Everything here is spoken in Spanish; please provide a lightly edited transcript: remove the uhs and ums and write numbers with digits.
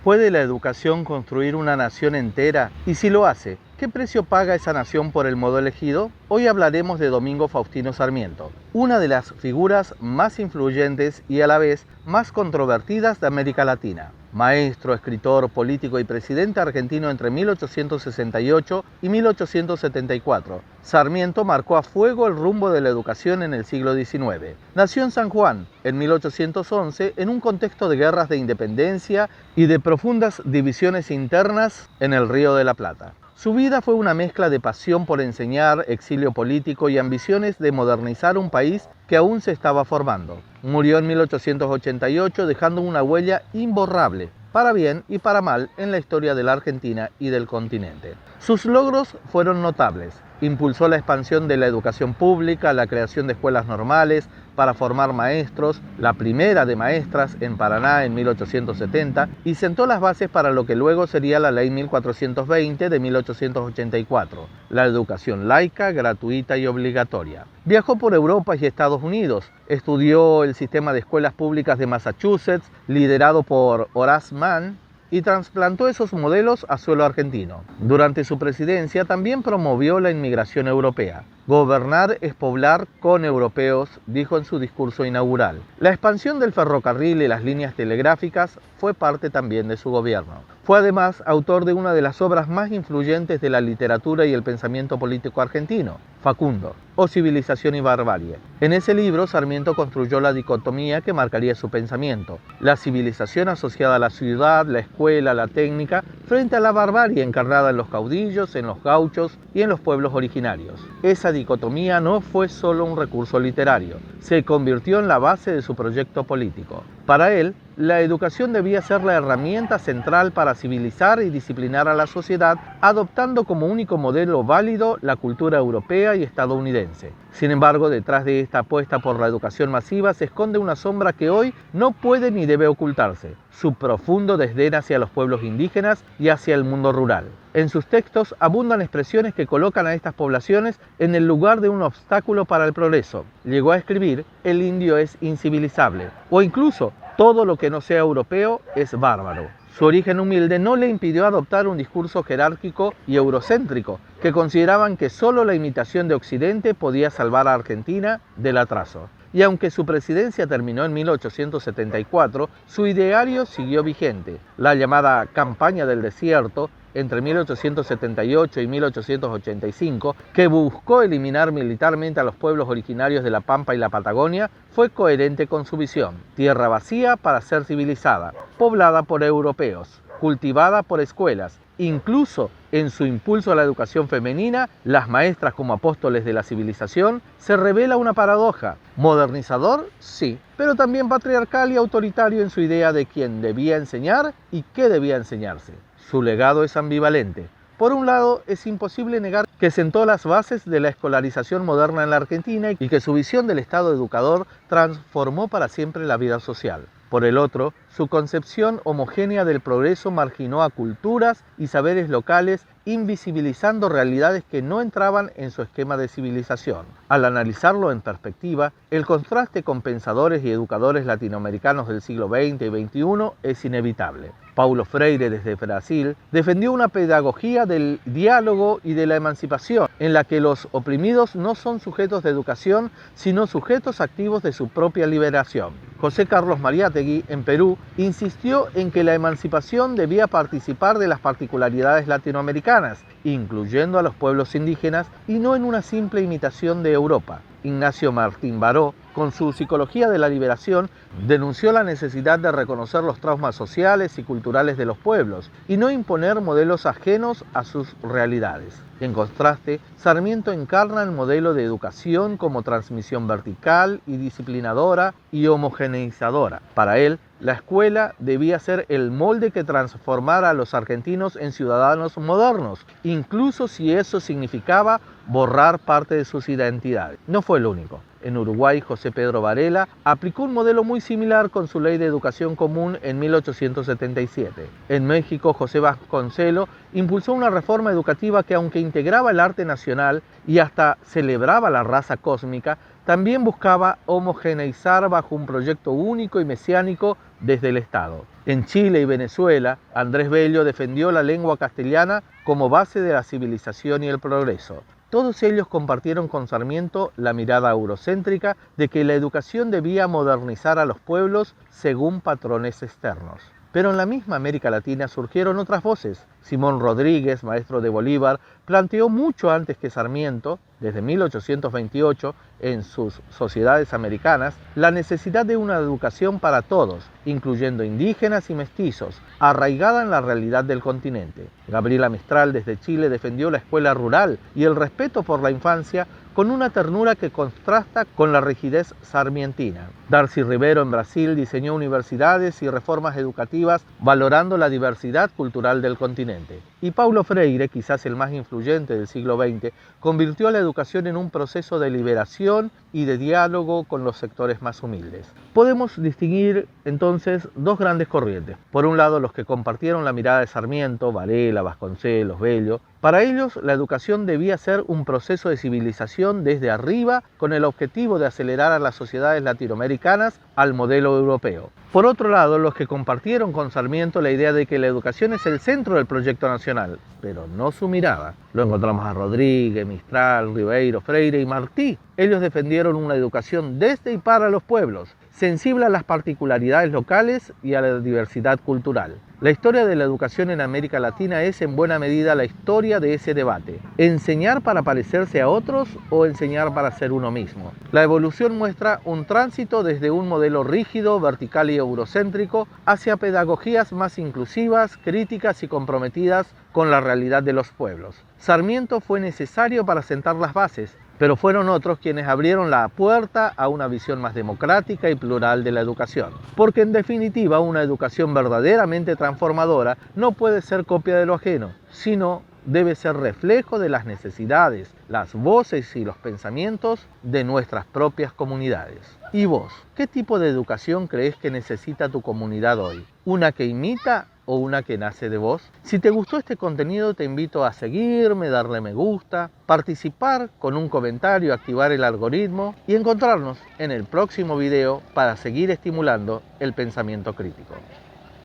¿Puede la educación construir una nación entera? Y si lo hace, ¿qué precio paga esa nación por el modo elegido? Hoy hablaremos de Domingo Faustino Sarmiento, una de las figuras más influyentes y a la vez más controvertidas de América Latina. Maestro, escritor, político y presidente argentino entre 1868 y 1874, Sarmiento marcó a fuego el rumbo de la educación en el siglo XIX. Nació en San Juan en 1811 en un contexto de guerras de independencia y de profundas divisiones internas en el Río de la Plata. Su vida fue una mezcla de pasión por enseñar, exilio político y ambiciones de modernizar un país que aún se estaba formando. Murió en 1888 dejando una huella imborrable, para bien y para mal, en la historia de la Argentina y del continente. Sus logros fueron notables. Impulsó la expansión de la educación pública, la creación de escuelas normales para formar maestros, la primera de maestras en Paraná en 1870, y sentó las bases para lo que luego sería la Ley 1420 de 1884, la educación laica, gratuita y obligatoria. Viajó por Europa y Estados Unidos, estudió el sistema de escuelas públicas de Massachusetts, liderado por Horace Mann, y trasplantó esos modelos a suelo argentino. Durante su presidencia también promovió la inmigración europea. Gobernar es poblar con europeos, dijo en su discurso inaugural. La expansión del ferrocarril y las líneas telegráficas fue parte también de su gobierno. Fue además autor de una de las obras más influyentes de la literatura y el pensamiento político argentino, Facundo, o Civilización y Barbarie. En ese libro, Sarmiento construyó la dicotomía que marcaría su pensamiento: la civilización asociada a la ciudad, la escuela, la técnica, frente a la barbarie encarnada en los caudillos, en los gauchos y en los pueblos originarios. Esa dicotomía no fue solo un recurso literario, se convirtió en la base de su proyecto político. Para él, la educación debía ser la herramienta central para civilizar y disciplinar a la sociedad, adoptando como único modelo válido la cultura europea y estadounidense. Sin embargo, detrás de esta apuesta por la educación masiva se esconde una sombra que hoy no puede ni debe ocultarse: su profundo desdén hacia los pueblos indígenas y hacia el mundo rural. En sus textos abundan expresiones que colocan a estas poblaciones en el lugar de un obstáculo para el progreso. Llegó a escribir: el indio es incivilizable, o incluso todo lo que no sea europeo es bárbaro. Su origen humilde no le impidió adoptar un discurso jerárquico y eurocéntrico, que consideraban que solo la imitación de Occidente podía salvar a Argentina del atraso. Y aunque su presidencia terminó en 1874, su ideario siguió vigente. La llamada Campaña del Desierto, entre 1878 y 1885, que buscó eliminar militarmente a los pueblos originarios de la Pampa y la Patagonia, fue coherente con su visión: tierra vacía para ser civilizada, poblada por europeos, cultivada por escuelas. Incluso en su impulso a la educación femenina, las maestras como apóstoles de la civilización, se revela una paradoja: modernizador, sí, pero también patriarcal y autoritario en su idea de quién debía enseñar y qué debía enseñarse. Su legado es ambivalente. Por un lado, es imposible negar que sentó las bases de la escolarización moderna en la Argentina y que su visión del Estado educador transformó para siempre la vida social. Por el otro, su concepción homogénea del progreso marginó a culturas y saberes locales, invisibilizando realidades que no entraban en su esquema de civilización. Al analizarlo en perspectiva, el contraste con pensadores y educadores latinoamericanos del siglo XX y XXI es inevitable. Paulo Freire, desde Brasil, defendió una pedagogía del diálogo y de la emancipación, en la que los oprimidos no son sujetos de educación, sino sujetos activos de su propia liberación. José Carlos Mariátegui, en Perú, insistió en que la emancipación debía participar de las particularidades latinoamericanas, incluyendo a los pueblos indígenas, y no en una simple imitación de Europa. Ignacio Martín Baró, con su Psicología de la Liberación, denunció la necesidad de reconocer los traumas sociales y culturales de los pueblos y no imponer modelos ajenos a sus realidades. En contraste, Sarmiento encarna el modelo de educación como transmisión vertical y disciplinadora y homogeneizadora. Para él, la escuela debía ser el molde que transformara a los argentinos en ciudadanos modernos, incluso si eso significaba borrar parte de sus identidades. No fue el único. En Uruguay, José Pedro Varela aplicó un modelo muy similar con su Ley de Educación Común en 1877. En México, José Vasconcelos impulsó una reforma educativa que, aunque integraba el arte nacional y hasta celebraba la raza cósmica, también buscaba homogeneizar bajo un proyecto único y mesiánico desde el Estado. En Chile y Venezuela, Andrés Bello defendió la lengua castellana como base de la civilización y el progreso. Todos ellos compartieron con Sarmiento la mirada eurocéntrica de que la educación debía modernizar a los pueblos según patrones externos. Pero en la misma América Latina surgieron otras voces. Simón Rodríguez, maestro de Bolívar, planteó mucho antes que Sarmiento, desde 1828, en sus Sociedades Americanas, la necesidad de una educación para todos, incluyendo indígenas y mestizos, arraigada en la realidad del continente. Gabriela Mistral, desde Chile, defendió la escuela rural y el respeto por la infancia con una ternura que contrasta con la rigidez sarmientina. Darcy Ribeiro, en Brasil, diseñó universidades y reformas educativas valorando la diversidad cultural del continente. Y Paulo Freire, quizás el más influyente del siglo XX, convirtió a la educación en un proceso de liberación y de diálogo con los sectores más humildes. Podemos distinguir entonces dos grandes corrientes. Por un lado, los que compartieron la mirada de Sarmiento, Varela, Vasconcelos, Bello. Para ellos, la educación debía ser un proceso de civilización desde arriba con el objetivo de acelerar a las sociedades latinoamericanas al modelo europeo. Por otro lado, los que compartieron con Sarmiento la idea de que la educación es el centro del proyecto nacional, pero no su mirada. Lo encontramos a Rodríguez, Mistral, Ribeiro, Freire y Martí. Ellos defendieron una educación desde y para los pueblos, sensible a las particularidades locales y a la diversidad cultural. La historia de la educación en América Latina es en buena medida la historia de ese debate. ¿Enseñar para parecerse a otros o enseñar para ser uno mismo? La evolución muestra un tránsito desde un modelo rígido, vertical y eurocéntrico hacia pedagogías más inclusivas, críticas y comprometidas con la realidad de los pueblos. Sarmiento fue necesario para sentar las bases, pero fueron otros quienes abrieron la puerta a una visión más democrática y plural de la educación. Porque en definitiva, una educación verdaderamente transformadora no puede ser copia de lo ajeno, sino debe ser reflejo de las necesidades, las voces y los pensamientos de nuestras propias comunidades. ¿Y vos? ¿Qué tipo de educación crees que necesita tu comunidad hoy? ¿Una que imita o una que nace de vos? Si te gustó este contenido, te invito a seguirme, darle me gusta, participar con un comentario, activar el algoritmo y encontrarnos en el próximo video para seguir estimulando el pensamiento crítico.